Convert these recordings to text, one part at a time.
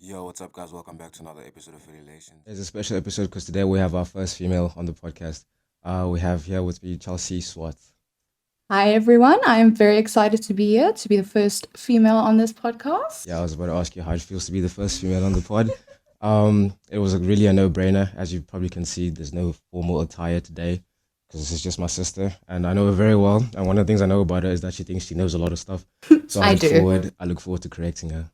Yo, what's up, guys? Welcome back to another episode of FettylationsIt's a special episode because today we have our first female on the podcast. We have here with me Chelsea Swart. Hi, everyone. I am very excited to be here, to be the first female on this podcast. Yeah, I was about to ask you how it feels to be the first female on the pod. It was really a no-brainer. As you probably can see, there's no formal attire today because this is just my sister, and I know her very well. And one of the things I know about her is that she thinks she knows a lot of stuff. So I look forward to correcting her.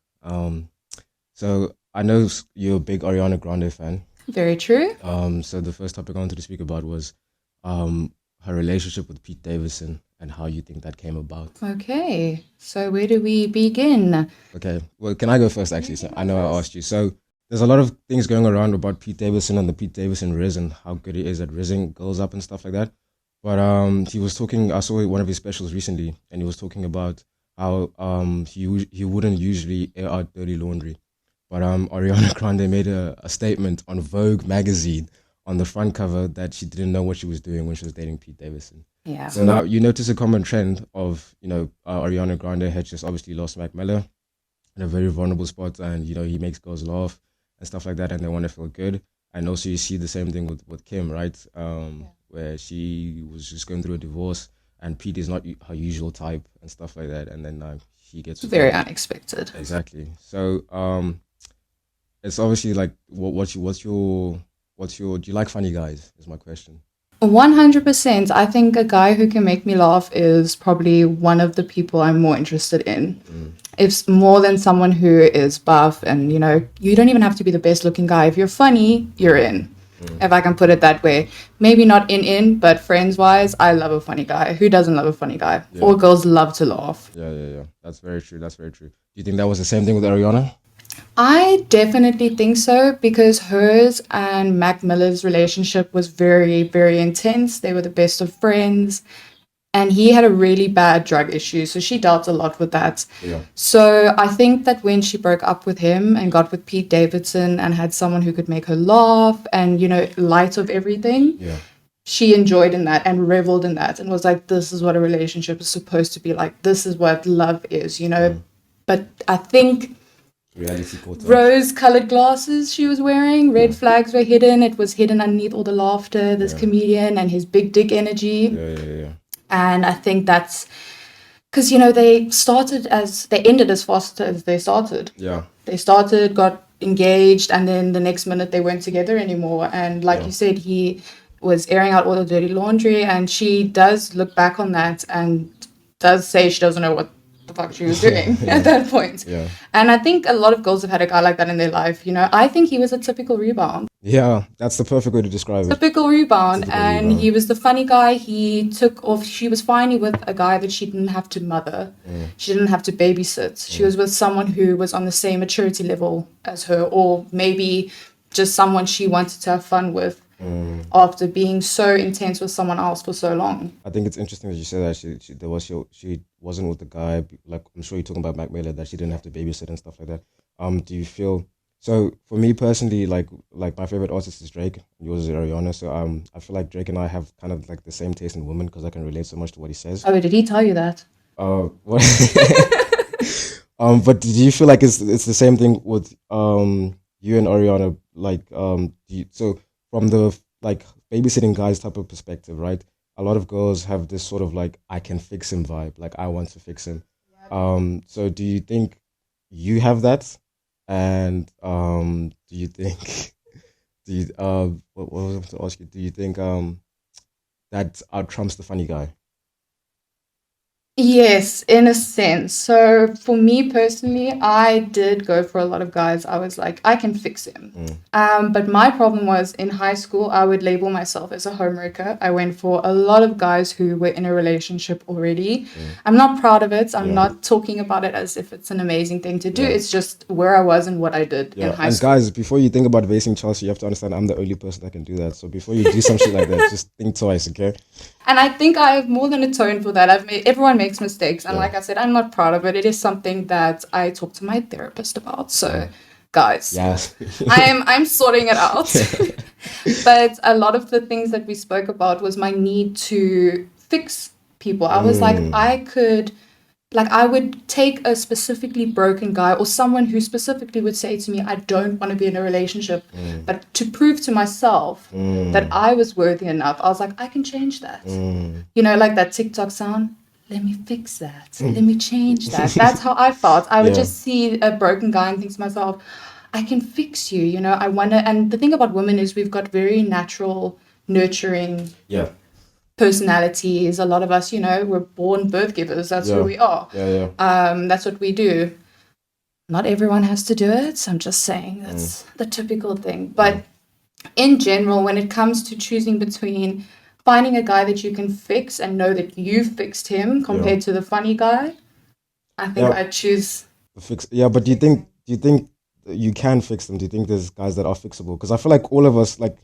So I know you're a big Ariana Grande fan. Very true. So the first topic I wanted to speak about was her relationship with Pete Davidson and how you think that came about. Okay, so where do we begin? Okay, well, can I go first actually? So I know I asked you. So there's a lot of things going around about Pete Davidson and the Pete Davidson Riz and how good he is at rizzing girls up and stuff like that. But he was talking, I saw one of his specials recently, and he was talking about how he wouldn't usually air out dirty laundry. But Ariana Grande made a statement on Vogue magazine on the front cover that she didn't know what she was doing when she was dating Pete Davidson. Yeah. So now you notice a common trend of, Ariana Grande had just obviously lost Mac Miller in a very vulnerable spot, and, he makes girls laugh and stuff like that, and they want to feel good. And also you see the same thing with Kim, right? Where she was just going through a divorce, and Pete is not her usual type and stuff like that. And then she gets very unexpected. Exactly. So it's obviously like, what's your do you like funny guys is my question. 100%. I think a guy who can make me laugh is probably one of the people I'm more interested in. It's more than someone who is buff and, you don't even have to be the best looking guy. If you're funny, you're in. If I can put it that way. Maybe not in, but friends-wise, I love a funny guy. Who doesn't love a funny guy? Yeah. All girls love to laugh. Yeah. That's very true. Do you think that was the same thing with Ariana? I definitely think so, because hers and Mac Miller's relationship was very, very intense. They were the best of friends. And he had a really bad drug issue, so she dealt a lot with that. Yeah. So I think that when she broke up with him and got with Pete Davidson and had someone who could make her laugh and, light of everything, she enjoyed in that and reveled in that and was like, this is what a relationship is supposed to be like. This is what love is, But I think rose-colored glasses she was wearing, red flags were hidden. It was hidden underneath all the laughter, this comedian and his big dick energy. Yeah. And I think that's because, they ended as fast as they started. Yeah. They started, got engaged, and then the next minute they weren't together anymore. And like you said, he was airing out all the dirty laundry, and she does look back on that and does say she doesn't know what the fuck she was doing at that point. Yeah. And I think a lot of girls have had a guy like that in their life. I think he was a typical rebound. Yeah, that's the perfect way to describe it. Typical rebound. He was the funny guy. He took off. She was finally with a guy that she didn't have to mother. She didn't have to babysit. She was with someone who was on the same maturity level as her, or maybe just someone she wanted to have fun with. After being so intense with someone else for so long. I think it's interesting that you said that she wasn't with the guy, like I'm sure you're talking about Mac Miller, that she didn't have to babysit and stuff like that. Do you feel so? For me personally, like my favorite artist is Drake, yours is Ariana. So I feel like Drake and I have kind of like the same taste in women because I can relate so much to what he says. Oh, did he tell you that? What? But do you feel like it's the same thing with you and Ariana? Like so from the like babysitting guys type of perspective, right? A lot of girls have this sort of like I can fix him vibe, like I want to fix him. So do you think you have that? And do you think what was I going to ask you? Do you think that out trumps the funny guy? Yes, in a sense. So for me personally, I did go for a lot of guys. I was like, I can fix him. But my problem was in high school, I would label myself as a homewrecker. I went for a lot of guys who were in a relationship already. I'm not proud of it. I'm not talking about it as if it's an amazing thing to do. It's just where I was and what I did in high school. And guys, before you think about basing Chelsea, you have to understand I'm the only person that can do that. So before you do some shit like that, just think twice, okay? And I think I have more than a tone for that. Everyone makes mistakes. And like I said, I'm not proud of it. It is something that I talk to my therapist about. So guys, yes. I'm sorting it out. But a lot of the things that we spoke about was my need to fix people. I was like, I could like I would take a specifically broken guy or someone who specifically would say to me, I don't want to be in a relationship. But to prove to myself that I was worthy enough, I was like, I can change that. You know, like that TikTok sound. Let me fix that. Let me change that. That's how I felt. I would Yeah. just see a broken guy and think to myself, I can fix you. You know, I want to. And the thing about women is we've got very natural, nurturing Yeah. personalities. A lot of us, you know, we're born birth givers. That's who Yeah. we are. Yeah. That's what we do. Not everyone has to do it. I'm just saying that's the typical thing. But in general, when it comes to choosing between finding a guy that you can fix and know that you've fixed him compared to the funny guy, I think Yeah. I'd choose. Fix. Yeah, but do you think you can fix them? Do you think there's guys that are fixable? Because I feel like all of us, like,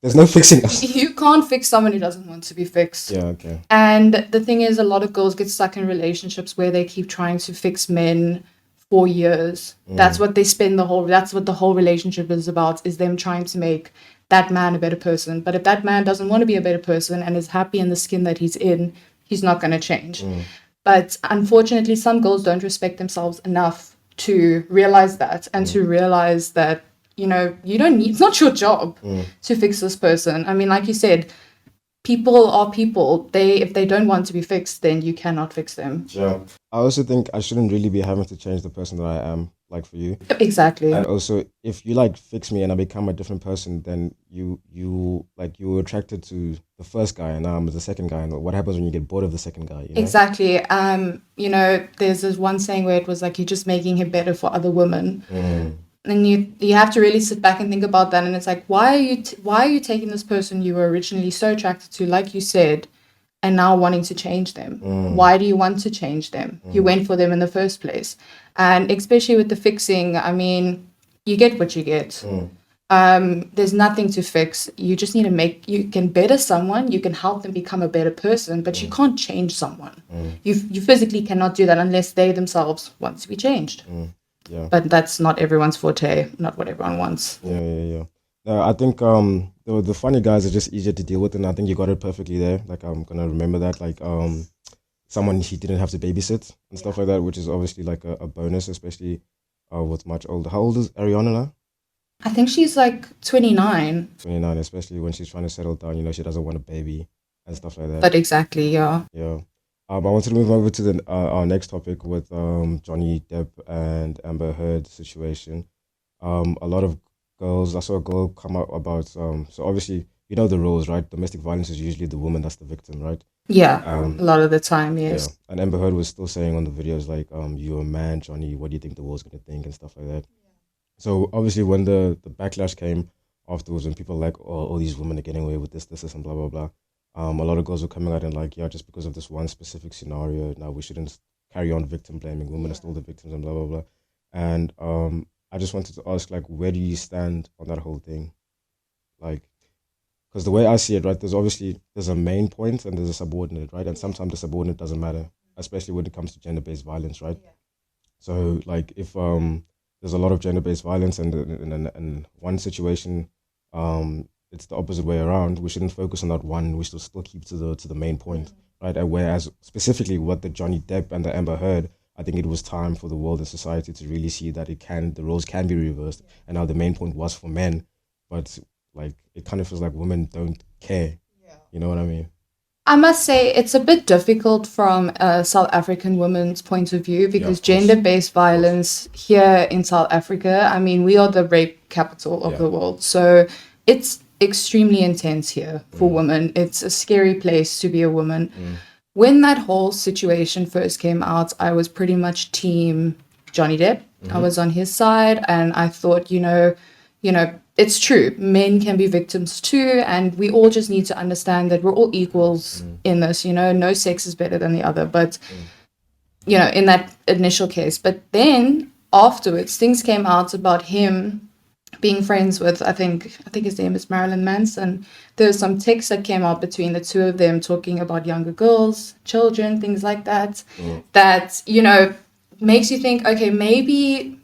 there's no fixing us. You can't fix someone who doesn't want to be fixed. Yeah. Okay. And the thing is, a lot of girls get stuck in relationships where they keep trying to fix men for years. That's what they spend that's what the whole relationship is about, is them trying to make that man a better person. But if that man doesn't want to be a better person and is happy in the skin that he's in, he's not going to change. But unfortunately, some girls don't respect themselves enough to realize that and to realize that, you know, you don't need, it's not your job to fix this person. I mean, like you said, people are people. If they don't want to be fixed, then you cannot fix them. Yeah. I also think I shouldn't really be having to change the person that I am, like, for you. Exactly. And also, if you like fix me and I become a different person, then you were attracted to the first guy and now I'm the second guy. And what happens when you get bored of the second guy? You know? Exactly. You know, there's this one saying where it was like, you're just making him better for other women. And you have to really sit back and think about that. And it's like, why are you taking this person you were originally so attracted to, like you said, and now wanting to change them? Why do you want to change them? You went for them in the first place. And especially with the fixing, I mean, you get what you get. There's nothing to fix. You just need to you can better someone, you can help them become a better person, but you can't change someone. You physically cannot do that unless they themselves want to be changed. Yeah. But that's not everyone's forte, not what everyone wants. Yeah. No, I think the funny guys are just easier to deal with, and I think you got it perfectly there. Like, I'm gonna remember that. Like, someone he didn't have to babysit and stuff like that, which is obviously like a bonus, especially with much older. How old is Ariana now? I think she's like 29. 29, especially when she's trying to settle down. You know, she doesn't want a baby and stuff like that. But exactly, yeah. Yeah. I wanted to move over to our next topic with Johnny Depp and Amber Heard situation. A lot of girls, I saw a girl come out about, so obviously, you know the rules, right? Domestic violence is usually the woman that's the victim, right? Yeah, a lot of the time, yes. Yeah. And Amber Heard was still saying on the videos, like, you're a man, Johnny, what do you think the world's going to think and stuff like that. So obviously when the backlash came afterwards, when people were like, oh, all these women are getting away with this, and blah, blah, blah. A lot of girls were coming out and like, yeah, just because of this one specific scenario, now we shouldn't carry on victim blaming. Women are still the victims and blah, blah, blah. And I just wanted to ask, like, where do you stand on that whole thing? Like, because the way I see it, right, there's a main point and there's a subordinate, right? And sometimes the subordinate doesn't matter, especially when it comes to gender-based violence, right? So, like, if there's a lot of gender-based violence and in one situation, it's the opposite way around. We shouldn't focus on that one. We should still keep to the main point, right? And whereas specifically what the Johnny Depp and the Amber Heard, I think it was time for the world and society to really see that the roles can be reversed. And now the main point was for men, but like it kind of feels like women don't care. You know what I mean? I must say it's a bit difficult from a South African woman's point of view because of course. gender-based violence here in South Africa, I mean, we are the rape capital of the world. So it's extremely intense here for women. It's a scary place to be a woman. When that whole situation first came out, I was pretty much team Johnny Depp. I was on his side and I thought, you know, it's true. Men can be victims too, and we all just need to understand that we're all equals in this, you know, no sex is better than the other. But, you know, in that initial case. But then afterwards, things came out about him being friends with, I think his name is Marilyn Manson. There's some texts that came out between the two of them talking about younger girls, children, things like that, that, you know, makes you think, okay, maybe,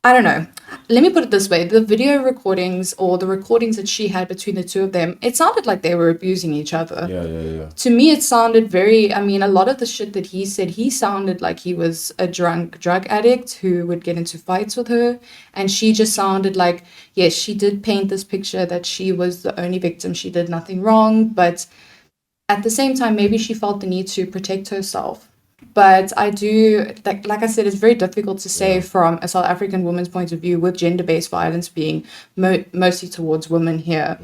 I don't know. let me put it this way, the video recordings or the recordings that she had between the two of them, it sounded like they were abusing each other. Yeah. To me, it sounded very, I mean, a lot of the shit that he said, he sounded like he was a drunk drug addict who would get into fights with her. And she just sounded like, yes, she did paint this picture that she was the only victim. She did nothing wrong. But at the same time, maybe she felt the need to protect herself. But I do, like I said, it's very difficult to say from a South African woman's point of view with gender-based violence being mostly towards women here.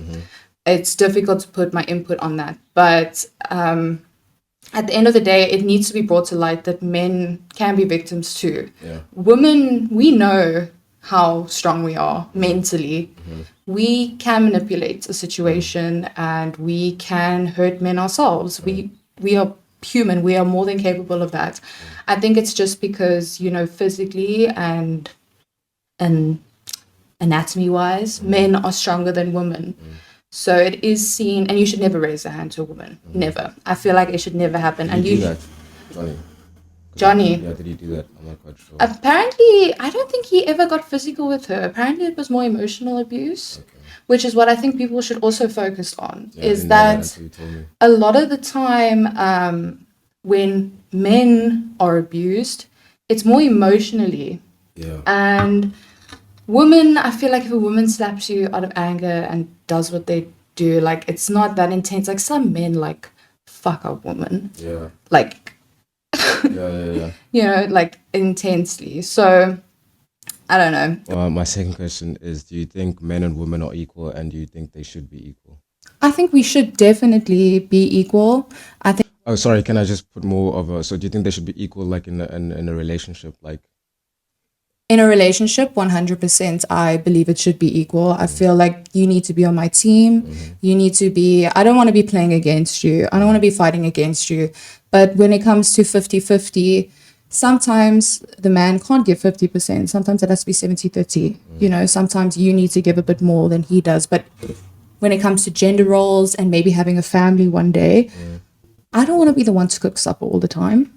It's difficult to put my input on that. But at the end of the day, it needs to be brought to light that men can be victims too. Women, we know how strong we are mentally. We can manipulate a situation and we can hurt men ourselves. We are human. We are more than capable of that. I think it's just because, you know, physically and anatomy wise, men are stronger than women. So it is seen, and you should never raise a hand to a woman. Never. I feel like it should never happen. Did and you do that, Johnny? Johnny. Yeah, did he do that? I'm not quite sure. Apparently, I don't think he ever got physical with her. Apparently, it was more emotional abuse, which is what I think people should also focus on. Is that a lot of the time when men are abused, it's more emotionally. And women, I feel like if a woman slaps you out of anger and does what they do, like, it's not that intense. Like, some men, like, fuck a woman. Like, you know, like, intensely. So I don't know. My second question is, do you think men and women are equal, and do you think they should be equal? I think we should definitely be equal. I think. Oh, sorry. Can I just put more of a? So, do you think they should be equal, like in a relationship, like? In a relationship, 100%, I believe it should be equal. I feel like you need to be on my team. You need to be, I don't want to be playing against you. I don't want to be fighting against you. But when it comes to 50-50, sometimes the man can't give 50%. Sometimes it has to be 70-30. You know, sometimes you need to give a bit more than he does. But when it comes to gender roles and maybe having a family one day, I don't want to be the one to cook supper all the time.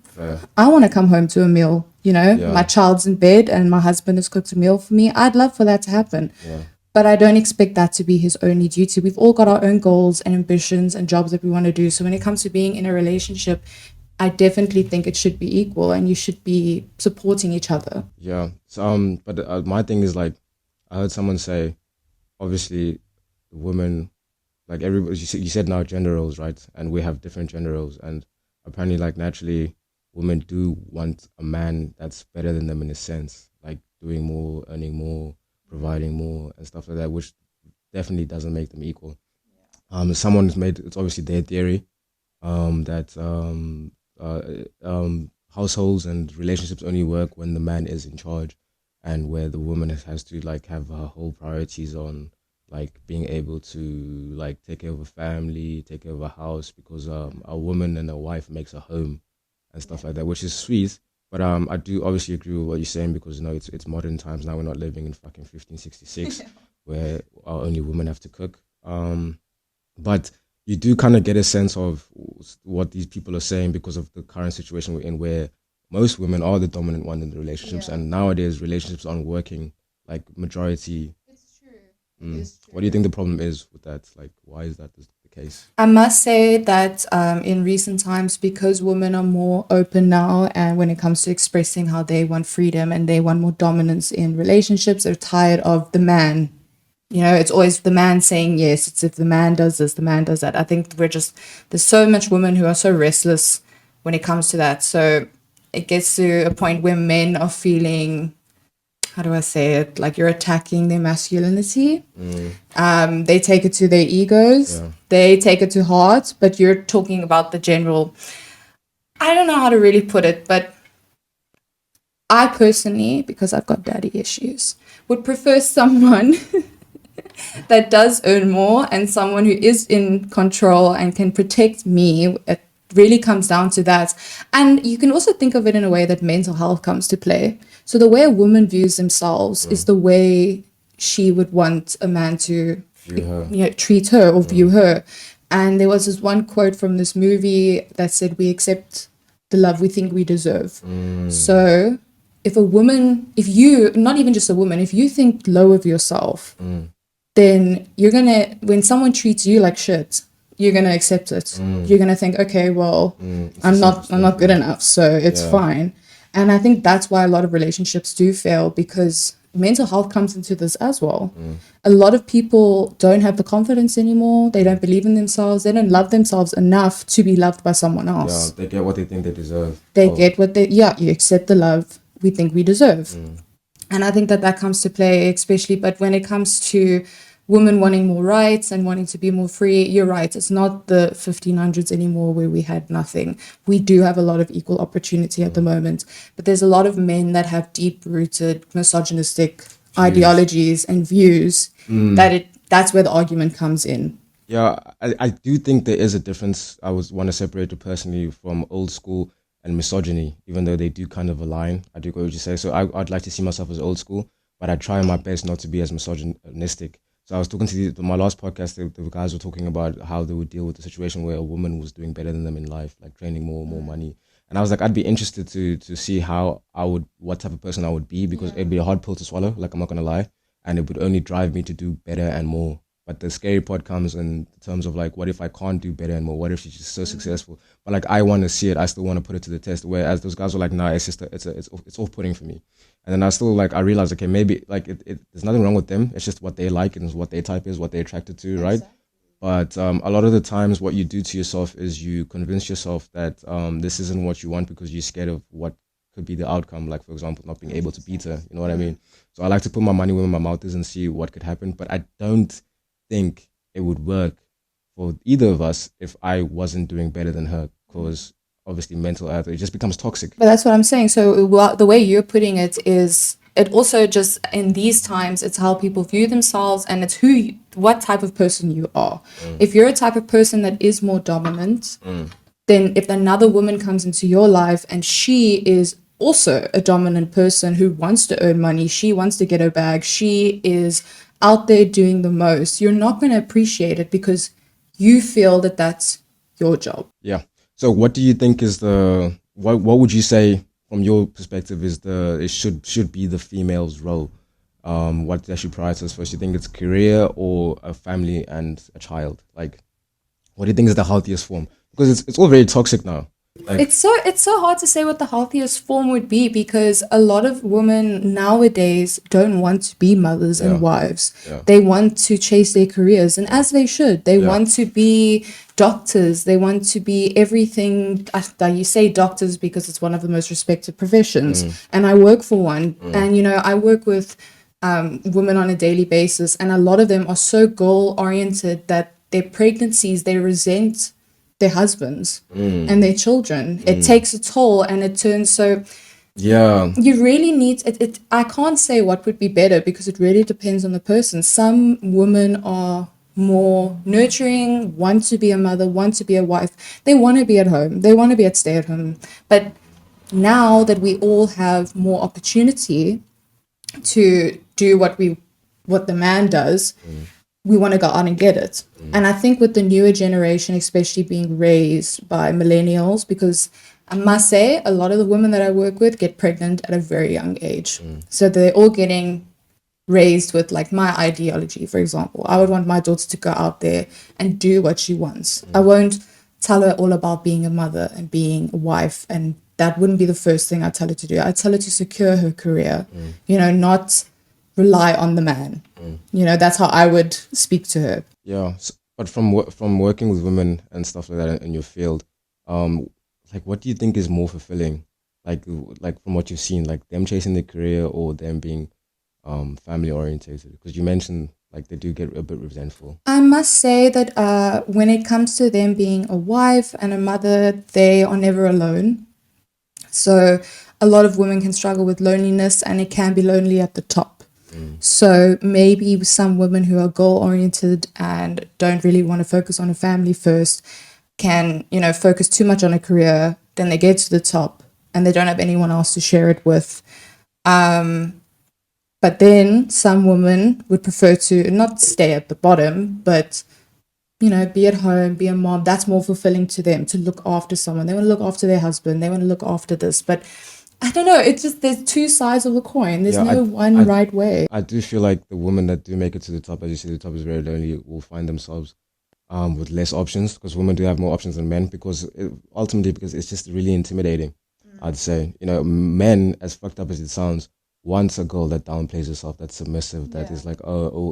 I want to come home to a meal, you know, my child's in bed and my husband has cooked a meal for me. I'd love for that to happen. But I don't expect that to be his only duty. We've all got our own goals and ambitions and jobs that we want to do. So when it comes to being in a relationship, I definitely think it should be equal and you should be supporting each other. Yeah. So, but my thing is, like, I heard someone say, obviously, women, like everybody, you said now gender roles, right? And we have different gender roles. And apparently, like, naturally, women do want a man that's better than them in a sense, like doing more, earning more, providing more, and stuff like that, which definitely doesn't make them equal. Someone's made, it's obviously their theory, that households and relationships only work when the man is in charge, and where the woman has to, like, have her whole priorities on, like, being able to, like, take care of a family, take care of a house, because a woman and a wife makes a home and stuff like that, which is sweet. But I do obviously agree with what you're saying, because, you know, it's modern times now. We're not living in fucking 1566 where only women have to cook. But you do kind of get a sense of what these people are saying because of the current situation we're in, where most women are the dominant one in the relationships, and nowadays relationships aren't working, like, majority. It's true. It's true. What do you think the problem is with that? Like, why is that the case? I must say that in recent times, because women are more open now, and when it comes to expressing how they want freedom and they want more dominance in relationships, they're tired of the man. You know, it's always the man saying yes. It's if the man does this, the man does that. I think there's so much women who are so restless when it comes to that. So it gets to a point where men are feeling, how do I say it? Like, you're attacking their masculinity. They take it to their egos. They take it to heart. But you're talking about the general, I don't know how to really put it, but I personally, because I've got daddy issues, would prefer someone that does earn more and someone who is in control and can protect me. It really comes down to that. And you can also think of it in a way that mental health comes to play. So the way a woman views themselves is the way she would want a man to treat her or view her. And there was this one quote from this movie that said, we accept the love we think we deserve. So if a woman, if you, not even just a woman, if you think low of yourself, then you're gonna, when someone treats you like shit, you're gonna accept it. You're gonna think, okay, well, I'm not good enough, so it's fine. And I think that's why a lot of relationships do fail, because mental health comes into this as well. A lot of people don't have the confidence anymore. They don't believe in themselves. They don't love themselves enough to be loved by someone else. They get what they think they deserve. They get what they, you accept the love we think we deserve. And I think that that comes to play, especially, but when it comes to women wanting more rights and wanting to be more free, you're right. It's not the 1500s anymore where we had nothing. We do have a lot of equal opportunity at the moment, but there's a lot of men that have deep-rooted misogynistic ideologies and views that's where the argument comes in. Yeah, I do think there is a difference. I want to separate it personally from old school and misogyny, even though they do kind of align. I do get what you say. So I'd like to see myself as old school, but I try my best not to be as misogynistic. So I was talking to my last podcast, the guys were talking about how they would deal with the situation where a woman was doing better than them in life, like training more money. And I was like, I'd be interested to see what type of person I would be, because it'd be a hard pill to swallow, like I'm not going to lie. And it would only drive me to do better and more. But the scary part comes in terms of like, what if I can't do better and more? What if she's just so successful? But like, I want to see it. I still want to put it to the test. Whereas those guys were like, nah, it's just it's off-putting for me. And then I realized, okay, maybe like there's nothing wrong with them. It's just what they like and what their type is, what they're attracted to, right? But a lot of the times, what you do to yourself is you convince yourself that this isn't what you want because you're scared of what could be the outcome. Like, for example, not being able to beat her. You know what I mean? So I like to put my money where my mouth is and see what could happen. But I don't think it would work for either of us if I wasn't doing better than her, because obviously mental health, it just becomes toxic. But that's what I'm saying. So the way you're putting it is, it also just, in these times, it's how people view themselves, and it's what type of person you are. If you're a type of person that is more dominant, then if another woman comes into your life and she is also a dominant person who wants to earn money, she wants to get her bag, she is out there doing the most, you're not going to appreciate it because you feel that that's your job. Yeah. So what do you think is what would you say from your perspective is it should be the female's role? What they should prioritize first? You think it's career or a family and a child? Like, what do you think is the healthiest form? Because it's all very toxic now. Like, it's so hard to say what the healthiest form would be, because a lot of women nowadays don't want to be mothers and wives. They want to chase their careers, and as they should. They want to be doctors. They want to be everything. You say doctors because it's one of the most respected professions, and I work for one. And I work with women on a daily basis, and a lot of them are so goal oriented that their pregnancies, they resent their husbands and their children. It takes a toll, and it turns so. Yeah. You really need it. I can't say what would be better, because it really depends on the person. Some women are more nurturing, want to be a mother, want to be a wife. They want to be at home. They want to be at stay at home. But now that we all have more opportunity to do what the man does, we want to go out and get it. And I think with the newer generation, especially being raised by millennials, because I must say a lot of the women that I work with get pregnant at a very young age. So they're all getting raised with like my ideology. For example, I would want my daughter to go out there and do what she wants. I won't tell her all about being a mother and being a wife, and that wouldn't be the first thing I tell her to do. I tell her to secure her career, not rely on the man. That's how I would speak to her. Yeah, but from working with women and stuff like that in your field, like, what do you think is more fulfilling? Like from what you've seen, like them chasing their career or them being family orientated? Because you mentioned like they do get a bit resentful. I must say that when it comes to them being a wife and a mother, they are never alone. So a lot of women can struggle with loneliness, and it can be lonely at the top. So maybe some women who are goal oriented and don't really want to focus on a family first can, focus too much on a career. Then they get to the top and they don't have anyone else to share it with. But then some women would prefer to not stay at the bottom, but, be at home, be a mom. That's more fulfilling to them, to look after someone. They want to look after their husband. They want to look after this. But I don't know. It's just there's two sides of the coin. There's Yeah, no one right way. I do feel like the women that do make it to the top, as you say, the top is very lonely, will find themselves with less options, because women do have more options than men, ultimately because it's just really intimidating. I'd say, men, as fucked up as it sounds, wants a girl that downplays herself, that's submissive, that is like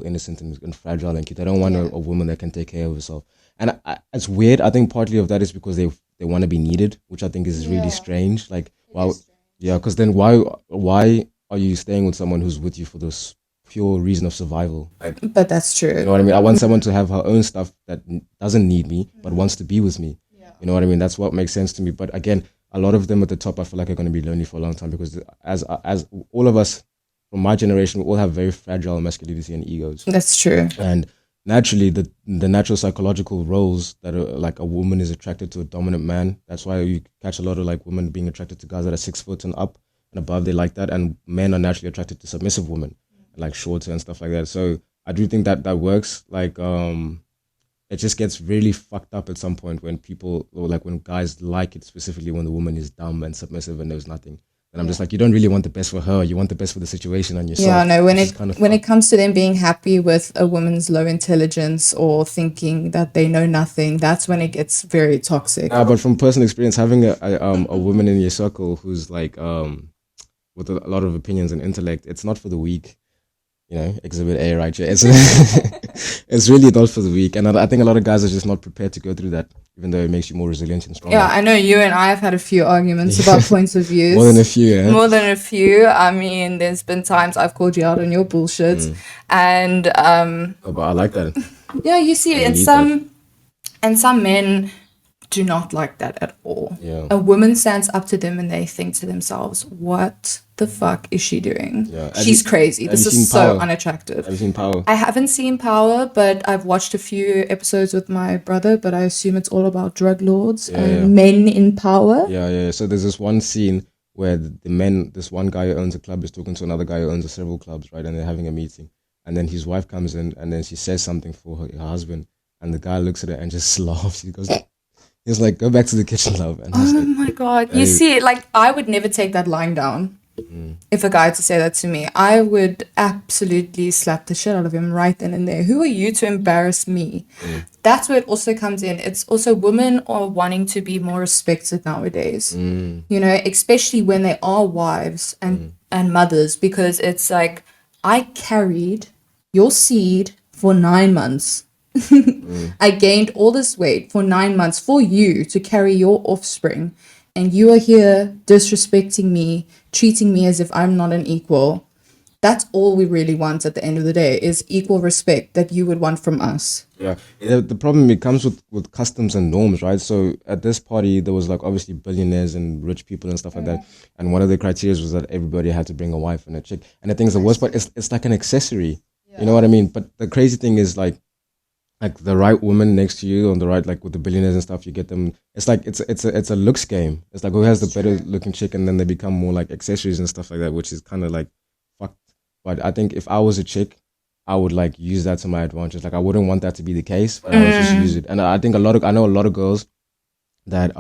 innocent and fragile and cute. They don't want a woman that can take care of herself. And it's weird. I think partly of that is because they want to be needed, which I think is really strange. Like, wow, yeah, because then why are you staying with someone who's with you for this pure reason of survival? Like, But that's true. you know what I mean? I want someone to have her own stuff that doesn't need me, but wants to be with me. You know what I mean? That's what makes sense to me. But again, a lot of them at the top, I feel like, are going to be lonely for a long time, because as all of us from my generation, we all have very fragile masculinity and egos. That's true. And naturally, the natural psychological roles that are like, a woman is attracted to a dominant man. That's why you catch a lot of like women being attracted to guys that are 6 foot and up and above. They like that. And men are naturally attracted to submissive women, like shorter and stuff like that. So I do think that works. Like, it just gets really fucked up at some point when people, or like when guys like it, specifically when the woman is dumb and submissive and knows nothing. And I'm just like, you don't really want the best for her. You want the best for the situation and yourself. Yeah, no, when it comes to them being happy with a woman's low intelligence or thinking that they know nothing, that's when it gets very toxic. But from personal experience, having a woman in your circle who's like with a lot of opinions and intellect, it's not for the weak. Exhibit A right here. It's really not for the weak. And I think a lot of guys are just not prepared to go through that, even though it makes you more resilient and stronger. Yeah, I know you and I have had a few arguments about points of views. More than a few, yeah? More than a few. I mean, there's been times I've called you out on your bullshit. And but I like that. Yeah, you see, and some men do not like that at all. Yeah. A woman stands up to them and they think to themselves, what the fuck is she doing? Yeah. She's crazy. This is so unattractive. Have you seen Power? I haven't seen Power, but I've watched a few episodes with my brother, but I assume it's all about drug lords and men in power. Yeah. So there's this one scene where this one guy who owns a club is talking to another guy who owns several clubs, right? And they're having a meeting. And then his wife comes in and then she says something for her husband. And the guy looks at her and just laughs. He's like, go back to the kitchen, love. And my God. You see, like, I would never take that lying down. If a guy had to say that to me, I would absolutely slap the shit out of him right then and there. Who are you to embarrass me? That's where it also comes in. It's also women are wanting to be more respected nowadays. Especially when they are wives and mothers, because it's like, I carried your seed for 9 months. I gained all this weight for 9 months for you to carry your offspring, and you are here disrespecting me, treating me as if I'm not an equal. That's all we really want at the end of the day, is equal respect that you would want from us. Yeah. The problem, it comes with customs and norms, right? So at this party, there was like obviously billionaires and rich people and stuff like that. And one of the criteria was that everybody had to bring a wife and a chick. And I think the worst part, it's like an accessory. Yeah. You know what I mean? But the crazy thing is like the right woman next to you on the right, like with the billionaires and stuff, you get them. It's like it's a looks game. It's like who has the better looking chick, and then they become more like accessories and stuff like that, which is kind of like fucked. But I think if I was a chick, I would like use that to my advantage. Like I wouldn't want that to be the case, but I would just use it. And I think I know a lot of girls that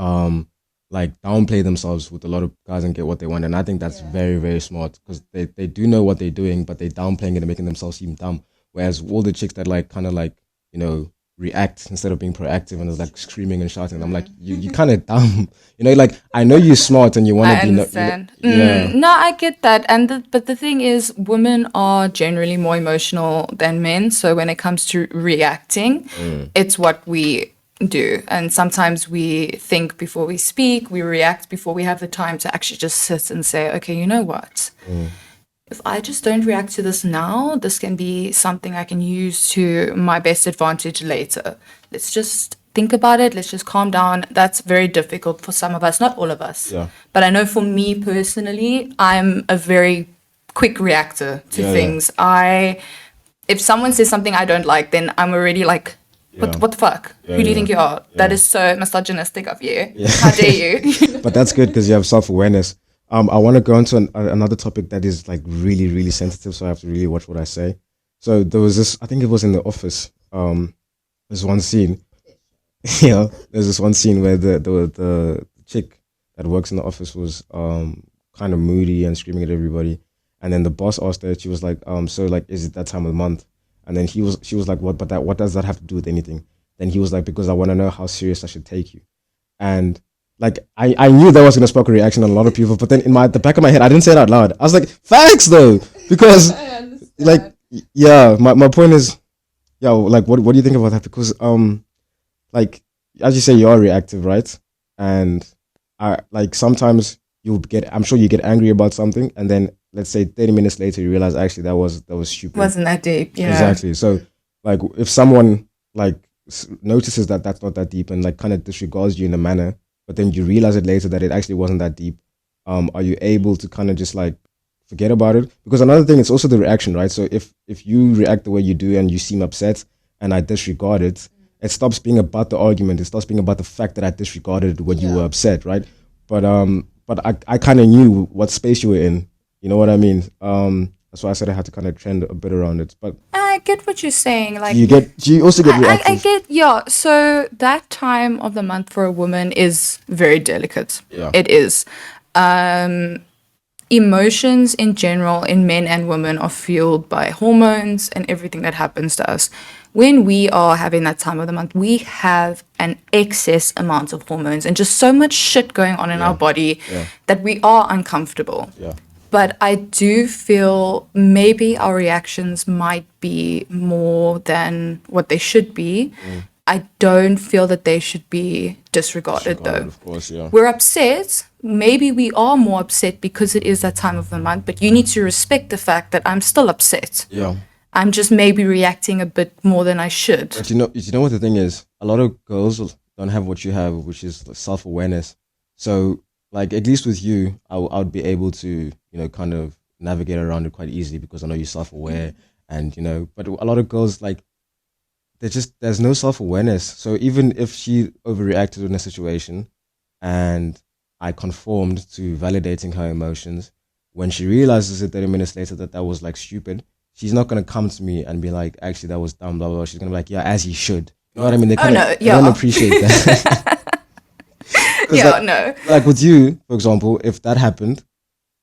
like downplay themselves with a lot of guys and get what they want, and I think that's very, very smart, because they do know what they're doing, but they're downplaying it and making themselves seem dumb. Whereas all the chicks that like kind of like, react instead of being proactive and is like screaming and shouting, I'm like, you kind of dumb, like I know you're smart and you want to be. Understand. No, I get that, but the thing is, women are generally more emotional than men. So when it comes to reacting, it's what we do, and sometimes we think before we speak, we react before we have the time to actually just sit and say, okay, you know what? If I just don't react to this now, this can be something I can use to my best advantage later. Let's just think about it. Let's just calm down. That's very difficult for some of us, not all of us. Yeah. But I know for me personally, I'm a very quick reactor to things. If someone says something I don't like, then I'm already like, what the fuck? Who do you think you are? That is so misogynistic of you. How dare you? But that's good because you have self-awareness. I want to go into another topic that is like really, really sensitive, so I have to really watch what I say. So there was this, I think it was in The Office. There's one scene, there's this one scene where the chick that works in the office was kind of moody and screaming at everybody. And then the boss asked her, she was like, so like, is it that time of the month? And then she was like, what does that have to do with anything? Then he was like, because I want to know how serious I should take you. And like, I knew that was going to spark a reaction on a lot of people, but then in the back of my head, I didn't say it out loud. I was like, facts though, because like, yeah, my point is, yeah, like, what do you think about that? Because, like, as you say, you are reactive, right? And like sometimes I'm sure you get angry about something, and then let's say 30 minutes later, you realize actually that was stupid. Wasn't that deep? Yeah. Exactly. So like if someone like notices that that's not that deep and like kind of disregards you in a manner, but then you realize it later that it actually wasn't that deep, are you able to kind of just like forget about it? Because another thing, it's also the reaction, right? So if you react the way you do and you seem upset and I disregard it, it stops being about the argument. It stops being about the fact that I disregarded when you were upset, right? But I kind of knew what space you were in. You know what I mean? That's why I said I had to kind of trend a bit around it. But I get what you're saying. Like, do you also get reactive? I get, yeah. So that time of the month for a woman is very delicate. Yeah. It is. Emotions in general in men and women are fueled by hormones and everything that happens to us. When we are having that time of the month, we have an excess amount of hormones and just so much shit going on in our body that we are uncomfortable. Yeah. But I do feel maybe our reactions might be more than what they should be. I don't feel that they should be disregarded though. Of course, yeah. We're upset. Maybe we are more upset because it is that time of the month, but you need to respect the fact that I'm still upset. Yeah. I'm just maybe reacting a bit more than I should. But you know what the thing is? A lot of girls don't have what you have, which is self-awareness. So like at least with you, I would be able to, you know, kind of navigate around it quite easily because I know you're self-aware and, you know, but a lot of girls like, there's no self-awareness. So even if she overreacted in a situation and I conformed to validating her emotions, when she realizes it 30 minutes later that was like stupid, she's not going to come to me and be like, actually that was dumb, blah, blah, blah. She's going to be like, yeah, as you should. You know what I mean? They don't appreciate that. Like with you, for example, if that happened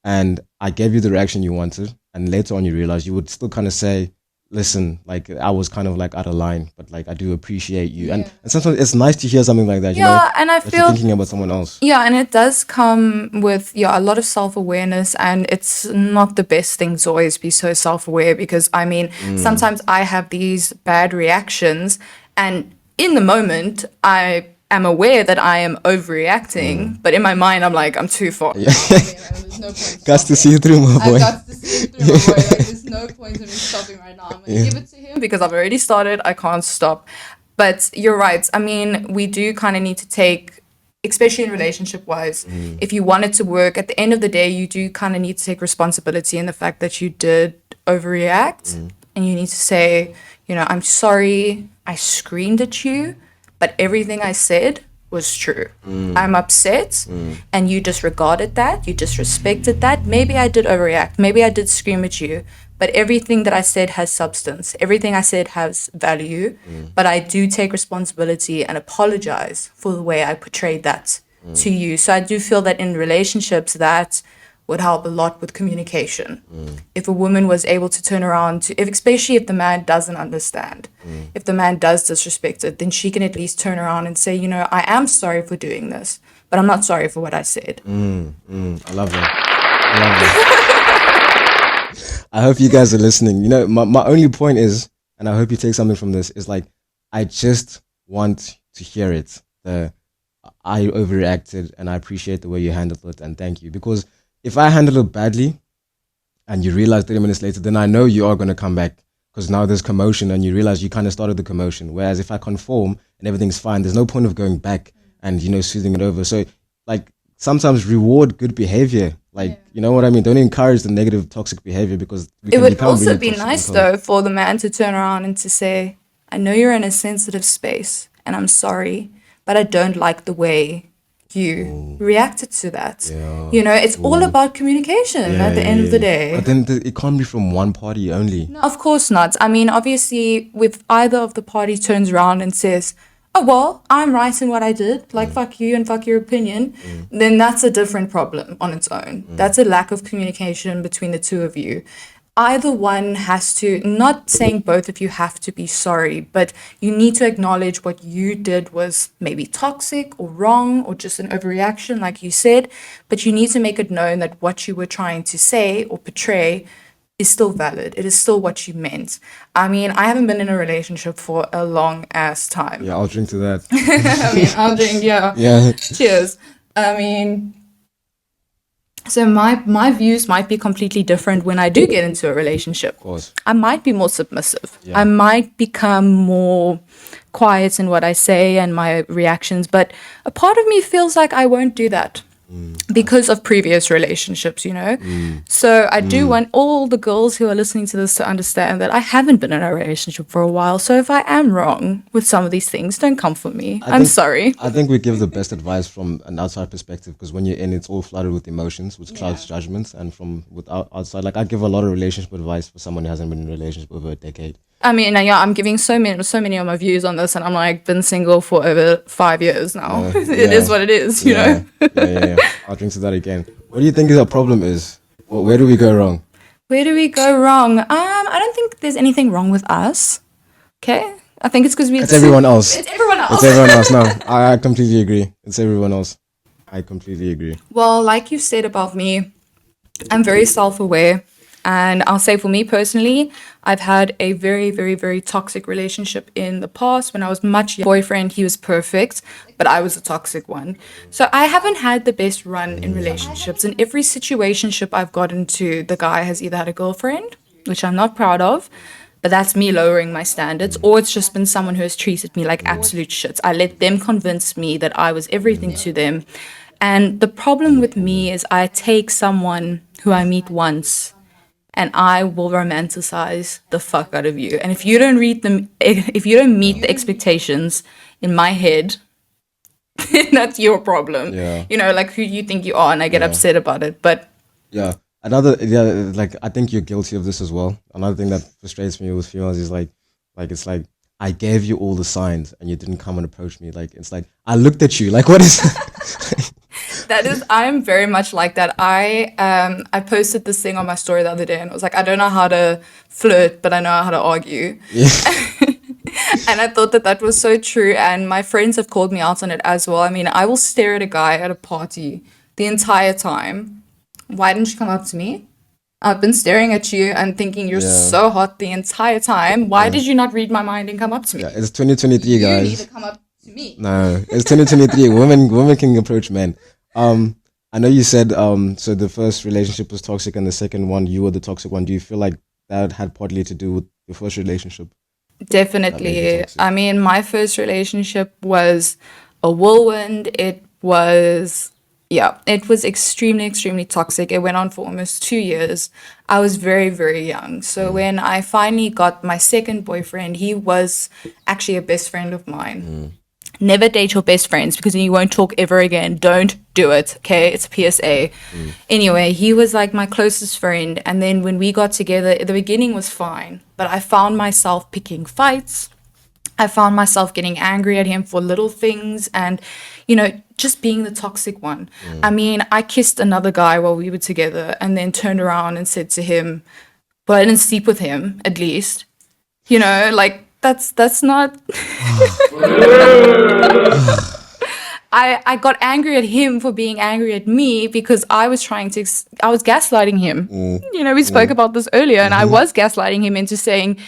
and I gave you the reaction you wanted and later on you realize, you would still kind of say, listen, like I was kind of like out of line, but like I do appreciate you. And sometimes it's nice to hear something like that, you know? And I that feel you're thinking about someone else. Yeah, and it does come with a lot of self-awareness, and it's not the best thing to always be so self-aware because I mean, sometimes I have these bad reactions and in the moment I am aware that I am overreacting, but in my mind I'm like, I'm too far. Yeah. There's no point. Got to see through, my boy. I got to see through, my boy. Like, there's no point in me stopping right now. I'm gonna give it to him because I've already started. I can't stop. But you're right. I mean, we do kind of need to take, especially in relationship wise, if you want it to work, at the end of the day, you do kind of need to take responsibility in the fact that you did overreact, and you need to say, you know, I'm sorry. I screamed at you. But everything I said was true. I'm upset and you disregarded that. You disrespected that. Maybe I did overreact. Maybe I did scream at you. But everything that I said has substance. Everything I said has value. But I do take responsibility and apologize for the way I portrayed that to you. So I do feel that in relationships that would help a lot with communication. If a woman was able to turn around especially if the man doesn't understand, if the man does disrespect it, then she can at least turn around and say, you know, I am sorry for doing this, but I'm not sorry for what I said. I love that. I hope you guys are listening. You know, my only point is, and I hope you take something from this, is like, I just want to hear it. I overreacted and I appreciate the way you handled it and thank you. Because if I handle it badly and you realize 30 minutes later, then I know you are going to come back because now there's commotion and you realize you kind of started the commotion. Whereas if I conform and everything's fine, there's no point of going back and, you know, smoothing it over. So like sometimes reward good behavior. Like, you know what I mean? Don't encourage the negative, toxic behavior because it would also be nice though for the man to turn around and to say, I know you're in a sensitive space and I'm sorry, but I don't like the way you reacted to that. You know, it's all about communication at the end of the day. But then it can't be from one party only. No, of course not. I mean, obviously, if either of the parties turns around and says, oh, well, I'm right in what I did, like, fuck you and fuck your opinion, then that's a different problem on its own. That's a lack of communication between the two of you. Either one has to, not saying both of you have to be sorry, but you need to acknowledge what you did was maybe toxic or wrong or just an overreaction, like you said, but you need to make it known that what you were trying to say or portray is still valid. It is still what you meant. I mean, I haven't been in a relationship for a long ass time. Yeah, I'll drink to that. I mean, I'll drink, yeah. Yeah. Cheers. I mean, so my views might be completely different when I do get into a relationship. Of course. I might be more submissive. Yeah. I might become more quiet in what I say and my reactions, but a part of me feels like I won't do that because of previous relationships, you know? So I do want all the girls who are listening to this to understand that I haven't been in a relationship for a while. So if I am wrong with some of these things, don't come for me. I'm sorry. I think we give the best advice from an outside perspective, because when you're in, it's all flooded with emotions, which clouds judgments. And from outside, like, I give a lot of relationship advice for someone who hasn't been in a relationship over a decade. I mean, yeah, I'm giving so many of my views on this, and I'm like, been single for over 5 years now. It is what it is, you know? Yeah. I'll drink to that again. What do you think the problem is? Where do we go wrong? Where do we go wrong? I don't think there's anything wrong with us. Okay? I think it's because It's everyone else. It's everyone else. It's everyone else. No, I completely agree. It's everyone else. I completely agree. Well, like you said about me, I'm very self-aware. And I'll say for me personally, I've had a very, very, very toxic relationship in the past. When I was much younger, boyfriend, he was perfect, but I was a toxic one. So I haven't had the best run in relationships. In every situationship I've got into, the guy has either had a girlfriend, which I'm not proud of, but that's me lowering my standards, or it's just been someone who has treated me like absolute shit. I let them convince me that I was everything to them. And the problem with me is I take someone who I meet once and I will romanticize the fuck out of you. And if you don't if you don't meet the expectations in my head, that's your problem. Yeah. You know, like who you think you are, and I get upset about it. But Yeah. Like, I think you're guilty of this as well. Another thing that frustrates me with females is it's like, I gave you all the signs and you didn't come and approach me. Like, it's like, I looked at you. Like, what is I'm very much like that. I posted this thing on my story the other day, and it was like, I don't know how to flirt, but I know how to argue. Yeah. And I thought that was so true. And my friends have called me out on it as well. I mean, I will stare at a guy at a party the entire time. Why didn't you come up to me? I've been staring at you and thinking you're so hot the entire time. Why did you not read my mind and come up to me? Yeah, it's 2023, guys. You need to come up to me. No, it's 2023. Women can approach men. I know you said so the first relationship was toxic and the second one you were the toxic one. Do you feel like that had partly to do with your first relationship? Definitely. I mean, my first relationship was a whirlwind. It was extremely, extremely toxic. It went on for almost 2 years. I was very, very young. So when I finally got my second boyfriend, he was actually a best friend of mine. Never date your best friends because then you won't talk ever again. Don't do it, okay? It's a PSA. Anyway, he was like my closest friend. And then when we got together, the beginning was fine. But I found myself picking fights. I found myself getting angry at him for little things and, you know, just being the toxic one. I mean, I kissed another guy while we were together and then turned around and said to him, well, I didn't sleep with him, at least. You know, like, that's not... I got angry at him for being angry at me because I was gaslighting him. You know, we spoke about this earlier, and I was gaslighting him into saying,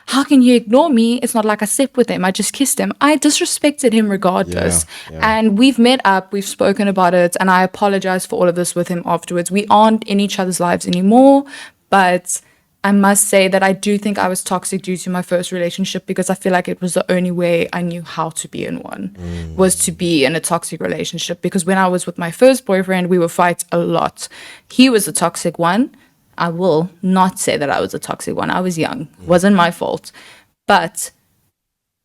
how can you ignore me? It's not like I slept with him. I just kissed him. I disrespected him regardless. And we've met up, we've spoken about it, and I apologize for all of this with him afterwards. We aren't in each other's lives anymore, but I must say that I do think I was toxic due to my first relationship because I feel like it was the only way I knew how to be in one, was to be in a toxic relationship. Because when I was with my first boyfriend, we would fight a lot. He was a toxic one. I will not say that I was a toxic one. I was young. It wasn't my fault. But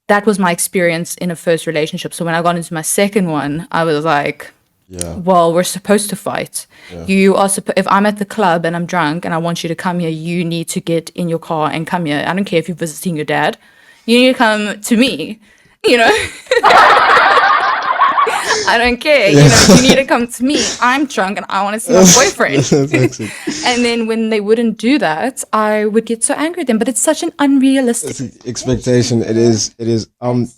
that was my experience in a first relationship. So when I got into my second one, I was like, well, we're supposed to fight. You are if I'm at the club and I'm drunk and I want you to come here, you need to get in your car and come here. I don't care if you're visiting your dad. You need to come to me. You know, I don't care. You know, you need to come to me. I'm drunk and I want to see my boyfriend. And then when they wouldn't do that, I would get so angry at them. But it's such an unrealistic expectation. It is.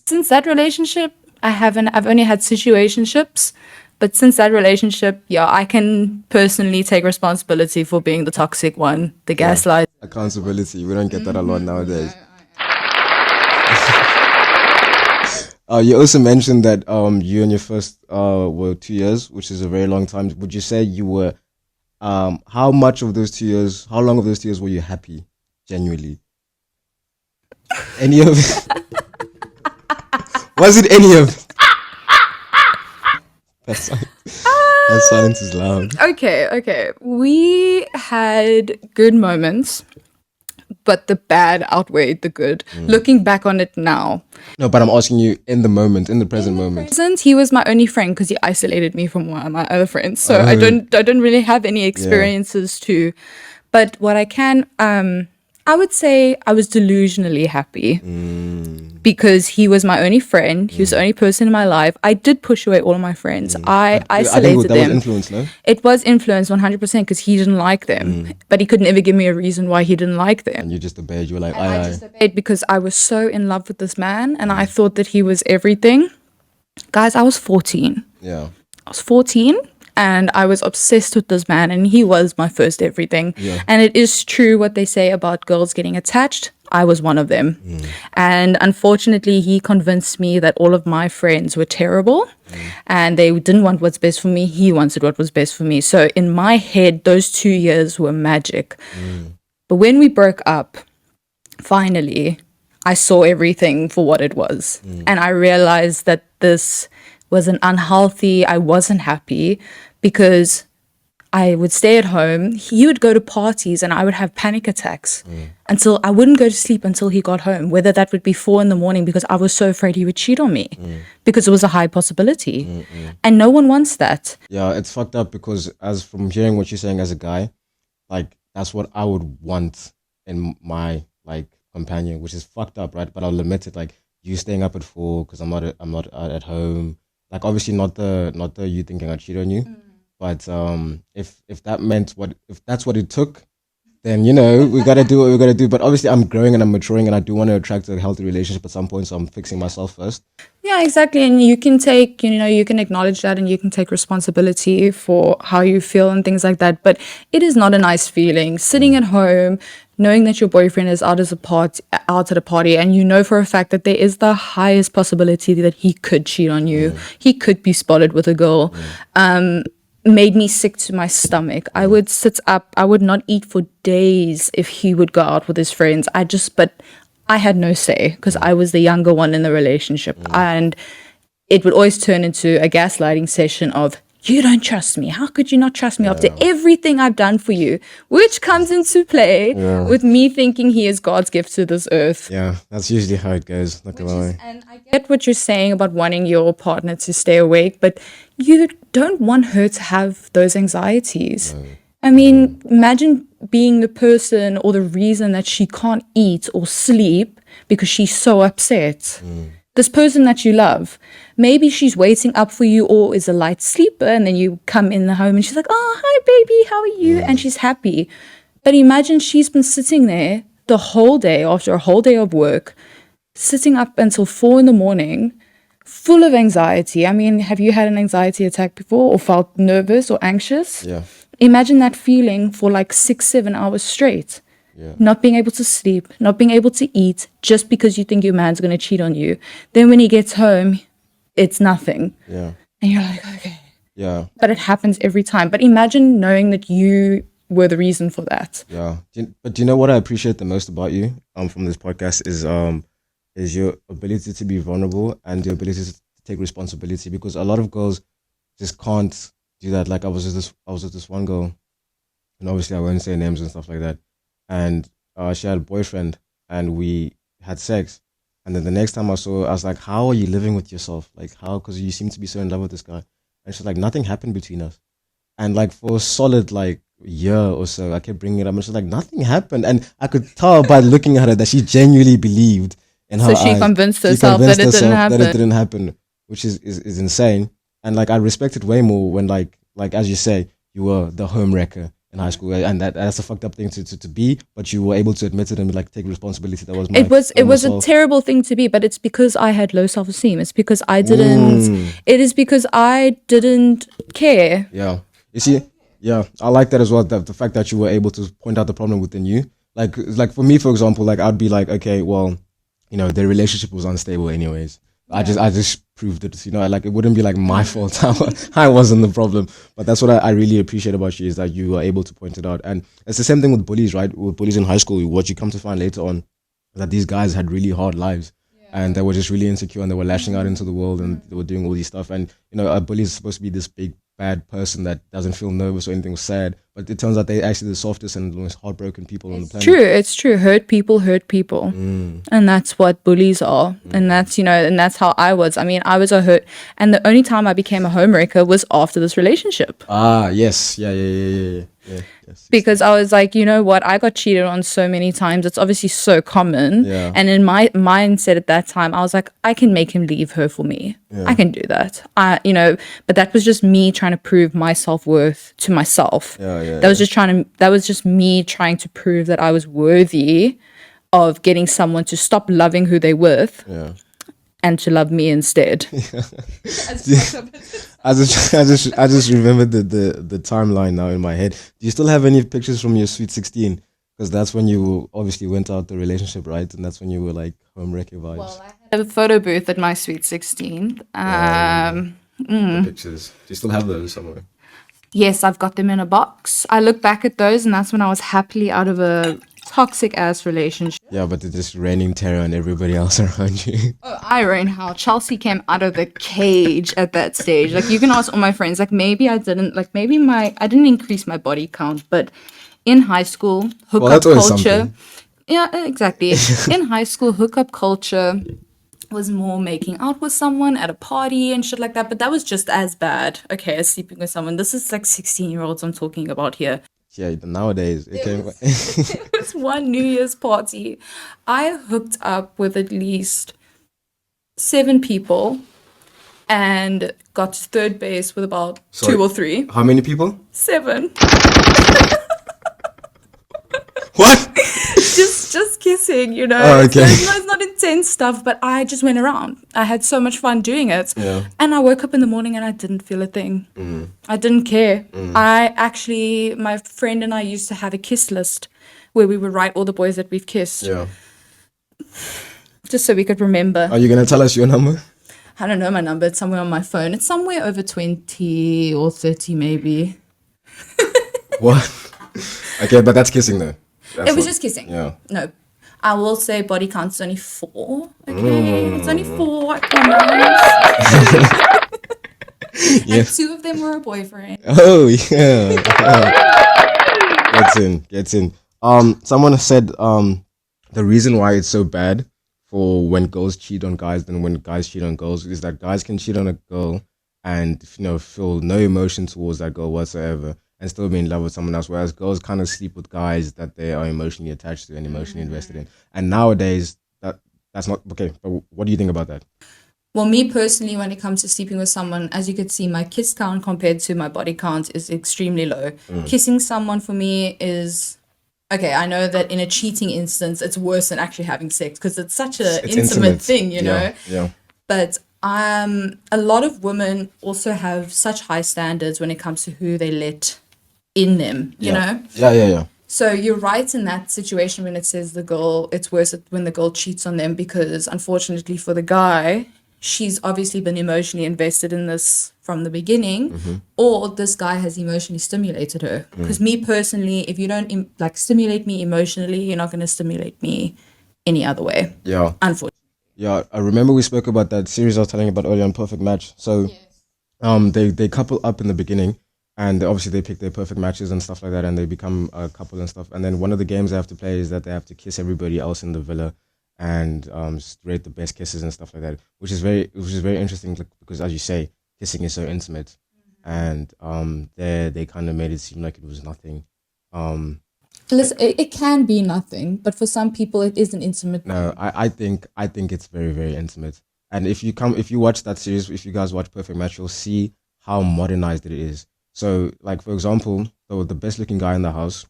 Since that relationship, I've only had situationships. But since that relationship, yeah, I can personally take responsibility for being the toxic one, the gaslight. Accountability. We don't get that a lot nowadays. You also mentioned that you and your first were 2 years, which is a very long time. Would you say you were how long of those 2 years were you happy, genuinely? Any of was it any of that silence is loud. Okay. We had good moments, but the bad outweighed the good. Looking back on it now. No, but I'm asking you in the present moment. He was my only friend because he isolated me from one of my other friends. So I don't really have any experiences to. But what I can, I would say I was delusionally happy because he was my only friend. He was the only person in my life. I did push away all of my friends. I isolated them. That was influence, no? It was influence 100% because he didn't like them. But he could never give me a reason why he didn't like them. And you just obeyed. You were like, I just obeyed because I was so in love with this man and I thought that he was everything. Guys, I was 14. Yeah. I was 14 and I was obsessed with this man and he was my first everything. Yeah. And it is true what they say about girls getting attached. I was one of them. And unfortunately, he convinced me that all of my friends were terrible and they didn't want what's best for me. He wanted what was best for me. So in my head, those 2 years were magic. But when we broke up, finally, I saw everything for what it was. And I realized that this wasn't unhealthy. I wasn't happy because I would stay at home. He would go to parties and I would have panic attacks until I wouldn't go to sleep until he got home, whether that would be 4 a.m. because I was so afraid he would cheat on me because it was a high possibility. And no one wants that. Yeah, it's fucked up because as from hearing what you're saying as a guy, like that's what I would want in my like companion, which is fucked up, right? But I'll admit it, like you staying up at 4 because I'm not at home. Like obviously not the you thinking I cheat on you. But if that's what it took, then you know we gotta do what we gotta do. But obviously I'm growing and I'm maturing and I do want to attract a healthy relationship at some point, so I'm fixing myself first. Yeah, exactly. And you can take, you can acknowledge that and you can take responsibility for how you feel and things like that. But it is not a nice feeling sitting at home, knowing that your boyfriend is out at a party, and you know for a fact that there is the highest possibility that he could cheat on you. He could be spotted with a girl. Made me sick to my stomach. I would sit up. I would not eat for days if he would go out with his friends. But I had no say because I was the younger one in the relationship. And it would always turn into a gaslighting session of, you don't trust me. How could you not trust me after everything I've done for you? Which comes into play with me thinking he is God's gift to this earth. Yeah, that's usually how it goes. Not gonna lie. And I get what you're saying about wanting your partner to stay awake, but you don't want her to have those anxieties. No. I mean, imagine being the person or the reason that she can't eat or sleep because she's so upset. This person that you love, maybe she's waiting up for you or is a light sleeper, and then you come in the home and she's like, oh, hi, baby, how are you? And she's happy. But imagine she's been sitting there the whole day after a whole day of work, sitting up until 4 a.m, full of anxiety. I mean, have you had an anxiety attack before or felt nervous or anxious? Yeah. Imagine that feeling for like 6-7 hours straight. Yeah. Not being able to sleep, not being able to eat, just because you think your man's going to cheat on you. Then when he gets home, it's nothing. Yeah. And you're like, okay. Yeah. But it happens every time. But imagine knowing that you were the reason for that. Yeah. But do you know what I appreciate the most about you from this podcast is your ability to be vulnerable and your ability to take responsibility, because a lot of girls just can't do that. Like I was with this one girl, and obviously I won't say names and stuff like that. And she had a boyfriend and we had sex. And then the next time I saw her, I was like, how are you living with yourself? Like how, because you seem to be so in love with this guy. And she's like, nothing happened between us. And like for a solid like year or so, I kept bringing it up and she's like, nothing happened. And I could tell by looking at her that she genuinely believed in So her she eyes. convinced She herself that convinced it didn't herself that it happen. didn't happen, which is insane. And like I respect it way more when like as you say, you were the home wrecker in high school, and that's a fucked up thing to be, but you were able to admit it and like take responsibility. That was It was that was a myself. terrible thing to be, but it's because I had low self-esteem. It's because I didn't. Mm. It is because I didn't care. Yeah. You see, yeah, I like that as well. The fact that you were able to point out the problem within you. Like for me, for example, like I'd be like, okay, well, their relationship was unstable anyways. I just proved it, like it wouldn't be like my fault. I wasn't the problem. But that's what I really appreciate about you is that you are able to point it out. And it's the same thing with bullies, right? With bullies in high school, what you come to find later on that these guys had really hard lives. And they were just really insecure and they were lashing out into the world and they were doing all these stuff. And, a bully is supposed to be this big, bad person that doesn't feel nervous or anything sad. But it turns out they're actually the softest and most heartbroken people on the planet. It's true. Hurt people. And that's what bullies are. And that's, and that's how I was. I mean, I was a hurt. And the only time I became a homewrecker was after this relationship. Ah, yes. Yeah. Yes. Because I was like, you know what? I got cheated on so many times. It's obviously so common. Yeah. And in my mindset at that time, I was like, I can make him leave her for me. Yeah. I can do that. But that was just me trying to prove my self-worth to myself. That was just me trying to prove that I was worthy of getting someone to stop loving who they with. Yeah. And to love me instead. I just remembered the timeline now in my head. Do you still have any pictures from your Sweet 16? Because that's when you obviously went out the relationship, right? And that's when you were like home wrecker vibes. Well, I had a photo booth at my Sweet 16. The pictures. Do you still have those somewhere? Yes, I've got them in a box. I look back at those, and that's when I was happily out of a toxic ass relationship. Yeah, but it's just raining terror on everybody else around you. Oh, I rain how Chelsea came out of the cage at that stage. Like, you can ask all my friends. Like, maybe I didn't. Like, maybe I didn't increase my body count, but in high school, hookup culture. Yeah, exactly. In high school, hookup culture was more making out with someone at a party and shit like that. But that was just as bad, okay, as sleeping with someone. This is like 16-year-olds I'm talking about here. Yeah, nowadays it was one New Year's party. I hooked up with at least 7 people and got to third base with about 2 or 3. How many people? 7. What? just kissing, Oh, okay. It's not intense stuff, but I just went around. I had so much fun doing it. Yeah. And I woke up in the morning and I didn't feel a thing. I didn't care. My friend and I used to have a kiss list where we would write all the boys that we've kissed. Yeah. Just so we could remember. Are you going to tell us your number? I don't know my number. It's somewhere on my phone. It's somewhere over 20 or 30 maybe. What? Okay, but that's kissing though. It was just kissing. Yeah. No. I will say body count's only 4. Okay. It's only 4, I promise. Yeah. And 2 of them were a boyfriend. Oh yeah. Gets in. Someone said the reason why it's so bad for when girls cheat on guys than when guys cheat on girls is that guys can cheat on a girl and feel no emotion towards that girl whatsoever and still be in love with someone else, whereas girls kind of sleep with guys that they are emotionally attached to and emotionally invested in. And nowadays that's not okay. But what do you think about that? Well, me personally, when it comes to sleeping with someone, as you could see, my kiss count compared to my body count is extremely low. Kissing someone for me is okay. I know that in a cheating instance, it's worse than actually having sex because it's such an intimate thing, you know. Yeah. But a lot of women also have such high standards when it comes to who they let in them, you know? Yeah. So you're right in that situation when it says it's worse when the girl cheats on them because unfortunately for the guy, she's obviously been emotionally invested in this from the beginning or this guy has emotionally stimulated her. Because me personally, if you don't stimulate me emotionally, you're not going to stimulate me any other way. Yeah. Unfortunately. Yeah, I remember we spoke about that series I was telling you about earlier on Perfect Match. So they couple up in the beginning and obviously they pick their perfect matches and stuff like that and they become a couple and stuff. And then one of the games they have to play is that they have to kiss everybody else in the villa and just rate the best kisses and stuff like that, which is very interesting because as you say, kissing is so intimate. And they kind of made it seem like it was nothing. Listen, it can be nothing, but for some people, it is an intimate. No, I think it's very, very intimate. And if you watch that series, if you guys watch Perfect Match, you'll see how modernized it is. So, like for example, the best looking guy in the house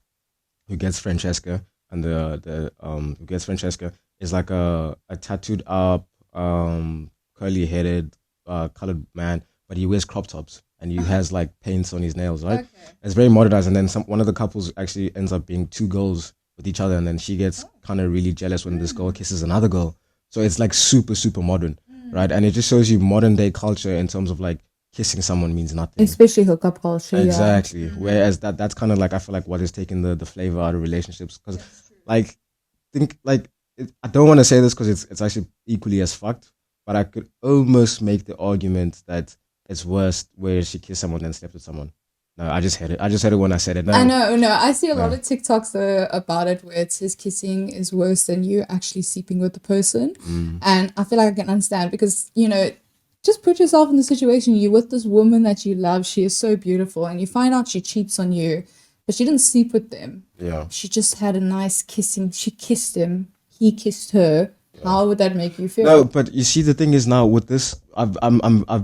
who gets Francesca, and the who gets Francesca is like a tattooed up, curly headed, colored man, but he wears crop tops and he has like paints on his nails, right? Okay. It's very modernized. And then one of the couples actually ends up being two girls with each other, and then she gets kind of really jealous when this girl kisses another girl. So it's like super, super modern, right? And it just shows you modern day culture in terms of like kissing someone means nothing. Especially hookup culture. Exactly. Whereas that's kind of like, I feel like what is taking the flavor out of relationships, because like I don't want to say this because it's actually equally as fucked, but I could almost make the argument that it's worse where she kissed someone than slept with someone. No, I just heard it when I said it. No, I know, no, I see a lot of TikToks about it where it says kissing is worse than you actually sleeping with the person. And I feel like I can understand because, just put yourself in the situation. You're with this woman that you love. She is so beautiful. And you find out she cheats on you, but she didn't sleep with them. Yeah. She just had a nice kissing. She kissed him. He kissed her. How would that make you feel? No, but you see, the thing is now with this, I've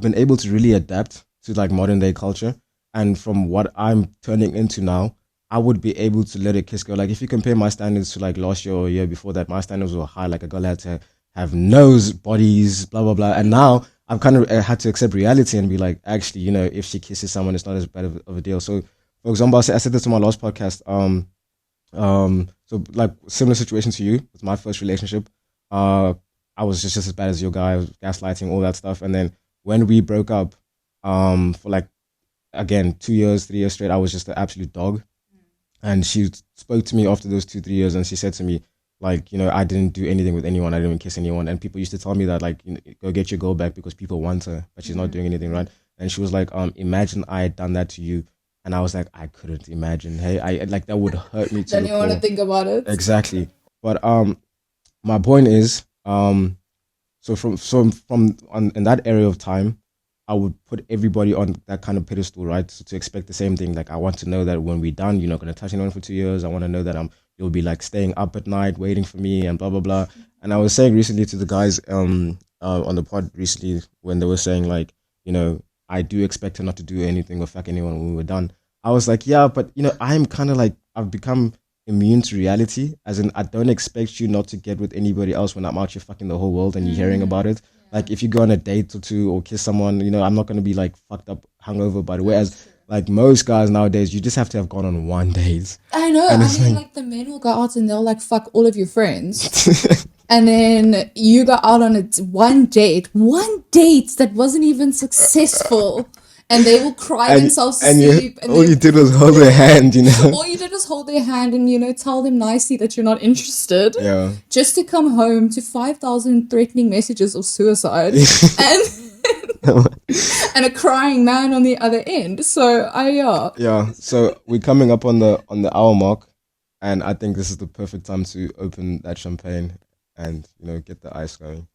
been able to really adapt to like modern day culture, and from what I'm turning into now, I would be able to let a kiss go. Like if you compare my standards to like last year or a year before that, my standards were high. Like a girl had to have nose, bodies, blah blah blah, and now I've kind of had to accept reality and be like, actually, if she kisses someone, it's not as bad of a deal. So, for example, I said this to my last podcast. So like similar situation to you with my first relationship. I was just as bad as your guy, gaslighting, all that stuff. And then when we broke up, for like, again, 2 years, 3 years straight, I was just an absolute dog. And she spoke to me after those 2, 3 years, and she said to me, like, I didn't do anything with anyone. I didn't even kiss anyone. And people used to tell me that, like, go get your girl back because people want her, but she's not doing anything, right? And she was like, imagine I had done that to you. And I was like, I couldn't imagine. Hey, I like that would hurt me to Don't the you want to core. think about it? Exactly. But my point is, so from in that area of time, I would put everybody on that kind of pedestal, right? So to expect the same thing, like I want to know that when we're done, you're not going to touch anyone for 2 years. I want to know that you'll be like staying up at night waiting for me and blah blah blah. And I was saying recently to the guys on the pod recently when they were saying like, I do expect her not to do anything or fuck anyone when we were done. I was like, yeah, but I'm kind of like, I've become immune to reality, as in I don't expect you not to get with anybody else when I'm out here fucking the whole world and you're hearing about it. Like if you go on a date or two or kiss someone, I'm not gonna be like fucked up hungover by the way. Whereas like most guys nowadays, you just have to have gone on one date. I know. And I it's mean, like- like the men will go out and they'll like fuck all of your friends. And then you go out on one date that wasn't even successful. And they will cry themselves to sleep. And all you did was hold their hand, all you did was hold their hand and, tell them nicely that you're not interested. Yeah. Just to come home to 5,000 threatening messages of suicide. and a crying man on the other end. So, Yeah. So we're coming up on the hour mark, and I think this is the perfect time to open that champagne and, get the ice going.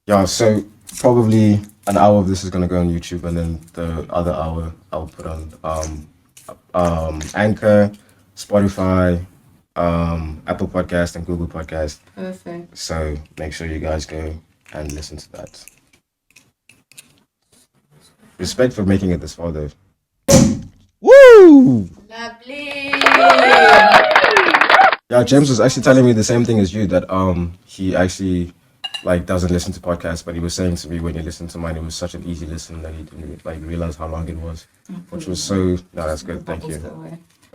Yeah, so probably an hour of this is gonna go on YouTube, and then the other hour I'll put on Anchor, Spotify, Apple Podcast, and Google Podcast. perfect. So make sure you guys go and listen to that. Respect for making it this far, though. Woo! Lovely. Yeah, James was actually telling me the same thing as you, that he actually like doesn't listen to podcasts, but he was saying to me when he listened to mine, it was such an easy listen that he didn't like realize how long it was, which was so. No, that's good. Thank you.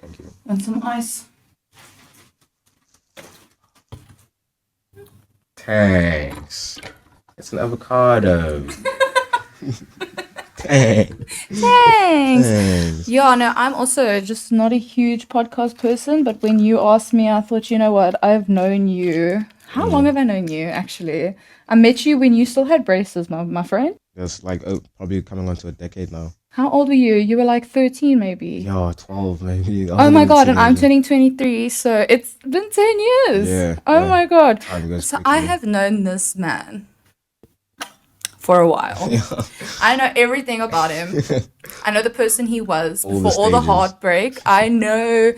Thank you. And some ice. Thanks. It's an avocado. Thanks. Thanks. Yeah, no, I'm also just not a huge podcast person, but when you asked me, I thought, you know what, I've known you. How long have I known you, actually? I met you when you still had braces, my friend. That's like probably coming on to a decade now. How old were you? You were like 13, maybe. Yeah, 12 maybe. Oh my God, and I'm turning 23, so it's been 10 years. Yeah. Oh my God. Time goes So quickly. I have known this man for a while. I know everything about him. I know the person he was before all the heartbreak. I know.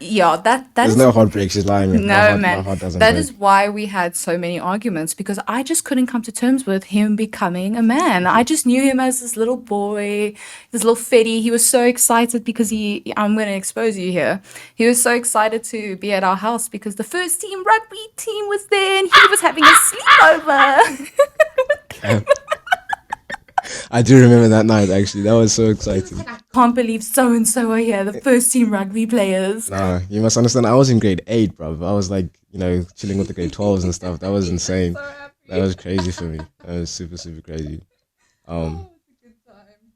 Yeah, that There's is no heartbreak. She's lying. no, My man. heart doesn't That break. is why we had so many arguments, because I just couldn't come to terms with him becoming a man. I just knew him as this little boy, this little fetty. He was so excited because I'm going to expose you here. He was so excited to be at our house because the first team rugby team was there and he was having a sleepover. I do remember that night, actually. That was so exciting. Can't believe so and so are here, the first team rugby players. Nah, you must understand. I was in grade 8, bro. I was like, chilling with the grade 12s and stuff. That was insane. That was crazy for me. That was super, super crazy.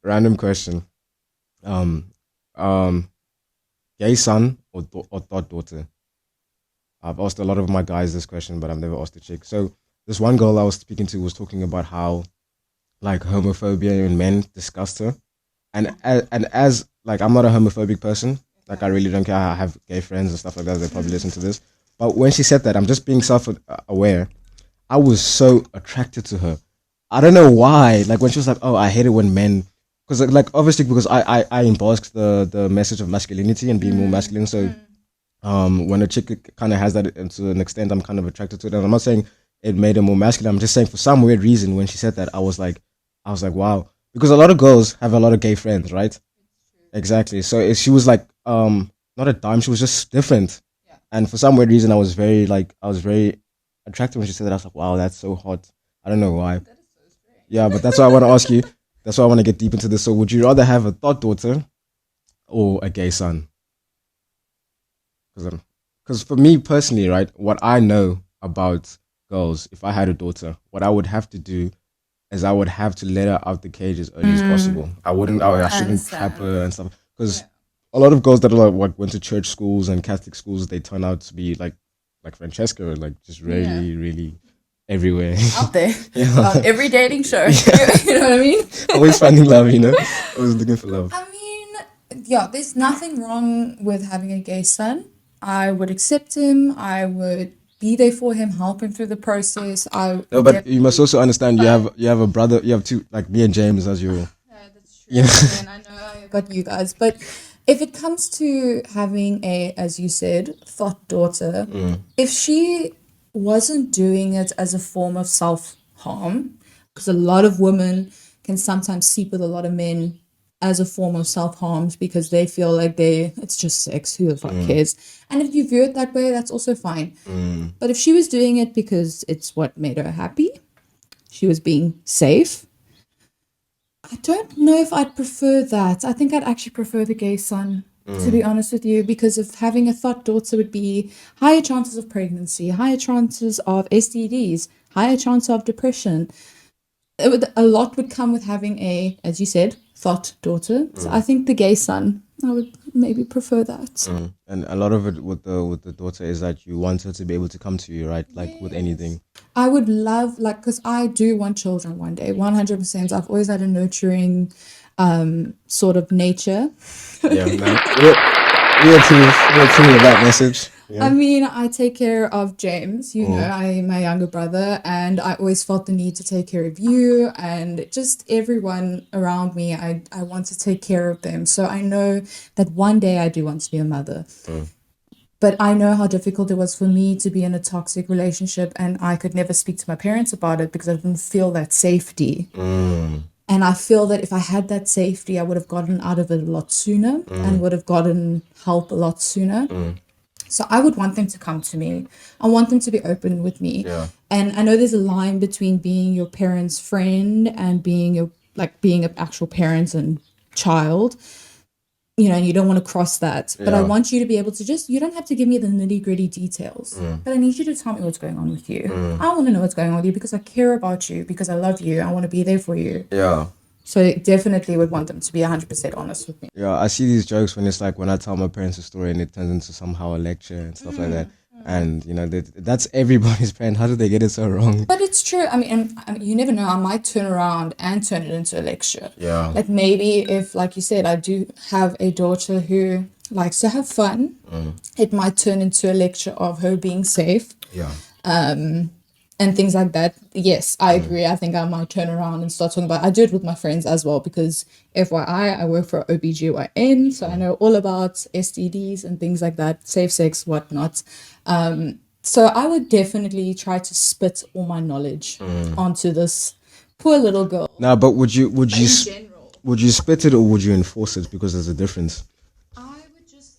Random question. Gay son or thought daughter? I've asked a lot of my guys this question, but I've never asked a chick. So this one girl I was speaking to was talking about how like homophobia in men disgust her, and as like I'm not a homophobic person. Like I really don't care. I have gay friends and stuff like that. They probably listen to this. But when she said that, I'm just being self-aware. I was so attracted to her. I don't know why. Like when she was like, "Oh, I hate it when men," because like obviously because I embossed the message of masculinity and being more masculine. So when a chick kind of has that, and to an extent, I'm kind of attracted to it. And I'm not saying it made her more masculine. I'm just saying for some weird reason when she said that, I was like, wow, because a lot of girls have a lot of gay friends, right? Exactly. So she was like, not a dime. She was just different. Yeah. And for some weird reason, I was very attracted when she said that. I was like, wow, that's so hot. I don't know why. That is so strange. Yeah, but that's why I want to ask you. That's why I want to get deep into this. So would you rather have a thought daughter or a gay son? Because for me personally, right, what I know about girls, if I had a daughter, what I would have to do is I would have to let her out the cage as early as possible. I shouldn't trap her and stuff. Because a lot of girls that are like went to church schools and Catholic schools, they turn out to be like Francesca, like just really, really everywhere. Out there. On every dating show. You know what I mean? Always finding love, always looking for love. I mean, yeah, there's nothing wrong with having a gay son. I would accept him. I would be there for him, help him through the process. No, but you must also understand you have a brother. You have two, like me and James, as your. Yeah, that's true. And I know I got you guys, but if it comes to having a, as you said, thought daughter, if she wasn't doing it as a form of self-harm, because a lot of women can sometimes sleep with a lot of men as a form of self-harm because they feel like it's just sex, who the fuck cares? And if you view it that way, that's also fine. But if she was doing it because it's what made her happy, she was being safe, I don't know if I'd prefer that. I think I'd actually prefer the gay son, to be honest with you, because of having a thought daughter would be higher chances of pregnancy, higher chances of STDs, higher chance of depression. A lot would come with having a, as you said, thought daughter. So I think the gay son, I would maybe prefer that. And a lot of it with the daughter is that you want her to be able to come to you, right? Like with anything. I would love, like, because I do want children one day, 100%. I've always had a nurturing sort of nature. Yeah, man. We approve of that message. Yeah. I mean, I take care of James, you know, I'm my younger brother, and I always felt the need to take care of you and just everyone around me. I want to take care of them. So I know that one day I do want to be a mother. But I know how difficult it was for me to be in a toxic relationship, and I could never speak to my parents about it because I didn't feel that safety. And I feel that if I had that safety, I would have gotten out of it a lot sooner and would have gotten help a lot sooner. So I would want them to come to me. I want them to be open with me. Yeah. And I know there's a line between being your parent's friend and being an actual parent and child. You know, and you don't want to cross that. But I want you to be able to you don't have to give me the nitty-gritty details. But I need you to tell me what's going on with you. I want to know what's going on with you because I care about you, because I love you. I want to be there for you. Yeah. So I definitely would want them to be 100% honest with me. Yeah, I see these jokes when it's like when I tell my parents a story and it turns into somehow a lecture and stuff like that. And, that's everybody's parent. How did they get it so wrong? But it's true. I mean, you never know. I might turn around and turn it into a lecture. Yeah. Like maybe if, like you said, I do have a daughter who likes to have fun, it might turn into a lecture of her being safe. Yeah. and things like that. Yes, I agree. I think I might turn around and start talking about. I do it with my friends as well because, FYI, I work for OBGYN, so I know all about STDs and things like that, safe sex, whatnot. So I would definitely try to spit all my knowledge onto this poor little girl. Now, but would you General, would you spit it or would you enforce it? Because there's a difference. I would just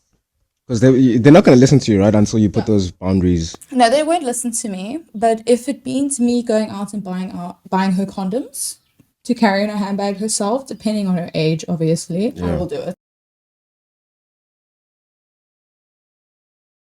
Because they're not going to listen to you, right? Until you put those boundaries. no, they won't listen to me. But if it means me going out and buying her condoms to carry in her handbag herself, depending on her age, obviously, I will do it.